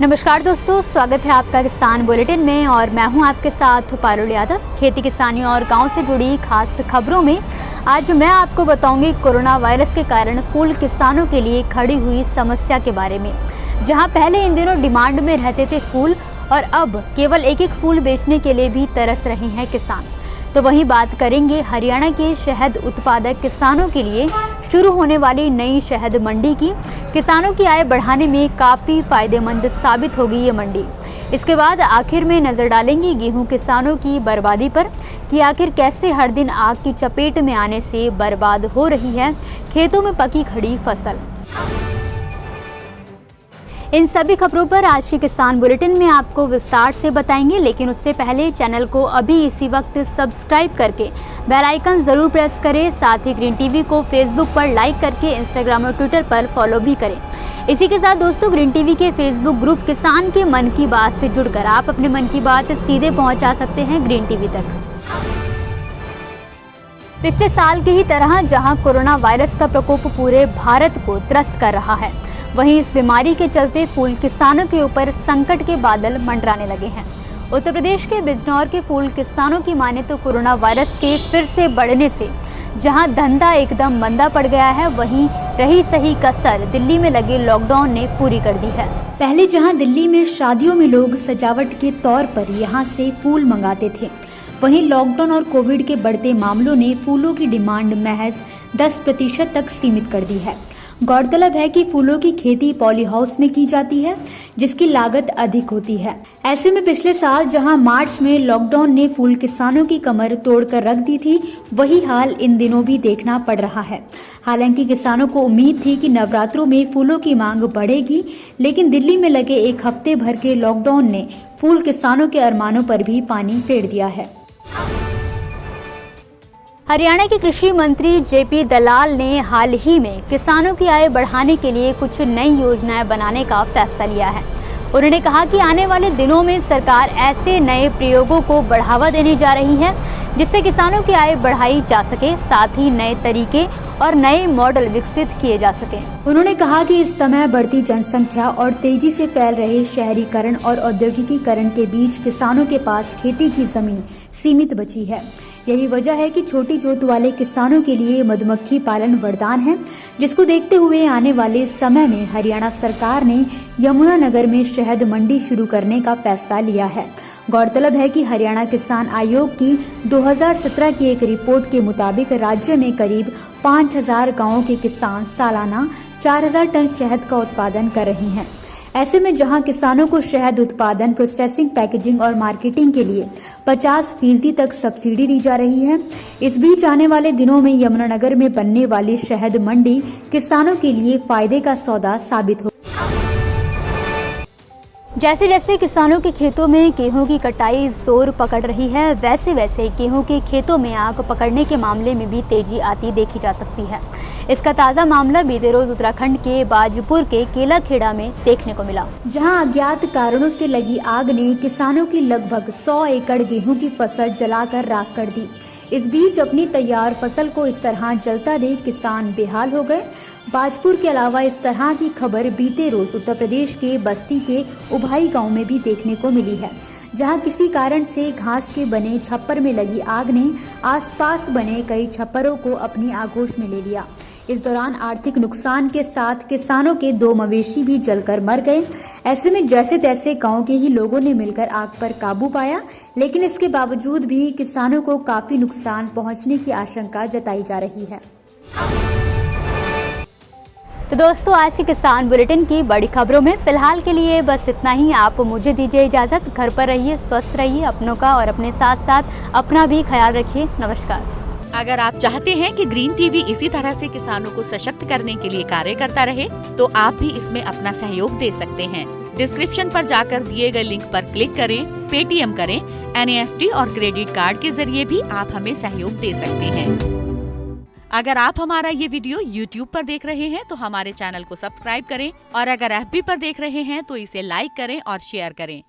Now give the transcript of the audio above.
नमस्कार दोस्तों, स्वागत है आपका किसान बुलेटिन में और मैं हूं आपके साथ पारुल यादव। खेती किसानी और गांव से जुड़ी खास खबरों में आज मैं आपको बताऊंगी कोरोना वायरस के कारण फूल किसानों के लिए खड़ी हुई समस्या के बारे में। जहां पहले इन दिनों डिमांड में रहते थे फूल और अब केवल एक फूल बेचने के लिए भी तरस रहे हैं किसान। तो वहीं बात करेंगे हरियाणा के शहद उत्पादक किसानों के लिए शुरू होने वाली नई शहद मंडी की। किसानों की आय बढ़ाने में काफ़ी फायदेमंद साबित होगी ये मंडी। इसके बाद आखिर में नज़र डालेंगे गेहूं किसानों की बर्बादी पर कि आखिर कैसे हर दिन आग की चपेट में आने से बर्बाद हो रही है खेतों में पकी खड़ी फसल। इन सभी खबरों पर आज के किसान बुलेटिन में आपको विस्तार से बताएंगे, लेकिन उससे पहले चैनल को अभी इसी वक्त सब्सक्राइब करके बेल आइकन जरूर प्रेस करें। साथ ही ग्रीन टीवी को फेसबुक पर लाइक करके इंस्टाग्राम और ट्विटर पर फॉलो भी करें। इसी के साथ दोस्तों, ग्रीन टीवी के फेसबुक ग्रुप किसान के मन की बात से जुड़कर आप अपने मन की बात सीधे पहुंचा सकते हैं ग्रीन टीवी तक। पिछले साल की ही तरह जहां कोरोना वायरस का प्रकोप पूरे भारत को त्रस्त कर रहा है, वहीं इस बीमारी के चलते फूल किसानों के ऊपर संकट के बादल मंडराने लगे हैं। उत्तर प्रदेश के बिजनौर के फूल किसानों की माने तो कोरोना वायरस के फिर से बढ़ने से जहां धंधा एकदम मंदा पड़ गया है, वहीं रही सही कसर दिल्ली में लगे लॉकडाउन ने पूरी कर दी है। पहले जहां दिल्ली में शादियों में लोग सजावट के तौर पर यहां से फूल मंगाते थे, वहीं लॉकडाउन और कोविड के बढ़ते मामलों ने फूलों की डिमांड महज 10% तक सीमित कर दी है। गौरतलब है कि फूलों की खेती पॉली हाउस में की जाती है, जिसकी लागत अधिक होती है। ऐसे में पिछले साल जहां मार्च में लॉकडाउन ने फूल किसानों की कमर तोड़कर रख दी थी, वही हाल इन दिनों भी देखना पड़ रहा है। हालांकि किसानों को उम्मीद थी कि नवरात्रों में फूलों की मांग बढ़ेगी, लेकिन दिल्ली में लगे एक हफ्ते भर के लॉकडाउन ने फूल किसानों के अरमानों पर भी पानी फेर दिया है। हरियाणा के कृषि मंत्री जेपी दलाल ने हाल ही में किसानों की आय बढ़ाने के लिए कुछ नई योजनाएं बनाने का फैसला लिया है। उन्होंने कहा कि आने वाले दिनों में सरकार ऐसे नए प्रयोगों को बढ़ावा देने जा रही है जिससे किसानों की आय बढ़ाई जा सके, साथ ही नए तरीके और नए मॉडल विकसित किए जा सके। उन्होंने कहा कि इस समय बढ़ती जनसंख्या और तेजी से फैल रहे शहरीकरण और औद्योगिकीकरण के बीच किसानों के पास खेती की जमीन सीमित बची है। यही वजह है कि छोटी जोत वाले किसानों के लिए मधुमक्खी पालन वरदान है, जिसको देखते हुए आने वाले समय में हरियाणा सरकार ने यमुनानगर में शहद मंडी शुरू करने का फैसला लिया है। गौरतलब है कि हरियाणा किसान आयोग की 2017 की एक रिपोर्ट के मुताबिक राज्य में करीब 5000 गांवों के किसान सालाना 4000 टन शहद का उत्पादन कर रहे हैं। ऐसे में जहां किसानों को शहद उत्पादन, प्रोसेसिंग, पैकेजिंग और मार्केटिंग के लिए 50% तक सब्सिडी दी जा रही है। इस बीच आने वाले दिनों में यमुनानगर में बनने वाली शहद मंडी किसानों के लिए फायदे का सौदा साबित हो। जैसे जैसे किसानों के खेतों में गेहूं की कटाई जोर पकड़ रही है, वैसे वैसे गेहूं के खेतों में आग पकड़ने के मामले में भी तेजी आती देखी जा सकती है। इसका ताज़ा मामला बीते रोज उत्तराखंड के बाजपुर के केलाखेड़ा में देखने को मिला, जहां अज्ञात कारणों से लगी आग ने किसानों की लगभग 100 एकड़ गेहूं की फसल जलाकर राख कर दी। इस बीच अपनी तैयार फसल को इस तरह जलता देख किसान बेहाल हो गए। बाजपुर के अलावा इस तरह की खबर बीते रोज उत्तर प्रदेश के बस्ती के उभाई गांव में भी देखने को मिली है, जहां किसी कारण से घास के बने छप्पर में लगी आग ने आसपास बने कई छप्परों को अपनी आगोश में ले लिया। इस दौरान आर्थिक नुकसान के साथ किसानों के 2 मवेशी भी जलकर मर गए। ऐसे में जैसे तैसे गांव के ही लोगों ने मिलकर आग पर काबू पाया, लेकिन इसके बावजूद भी किसानों को काफी नुकसान पहुंचने की आशंका जताई जा रही है। तो दोस्तों, आज के किसान बुलेटिन की बड़ी खबरों में फिलहाल के लिए बस इतना ही। आप मुझे दीजिए इजाजत। घर पर रहिए, स्वस्थ रहिए, अपनों का और अपने साथ साथ अपना भी ख्याल रखिए। नमस्कार। अगर आप चाहते हैं कि ग्रीन टीवी इसी तरह से किसानों को सशक्त करने के लिए कार्य करता रहे, तो आप भी इसमें अपना सहयोग दे सकते हैं। डिस्क्रिप्शन पर जाकर दिए गए लिंक पर क्लिक करें, पेटीएम करें, NEFT और क्रेडिट कार्ड के जरिए भी आप हमें सहयोग दे सकते हैं। अगर आप हमारा ये वीडियो YouTube पर देख रहे हैं तो हमारे चैनल को सब्सक्राइब करें और अगर FB पर देख रहे हैं तो इसे लाइक करें और शेयर करें।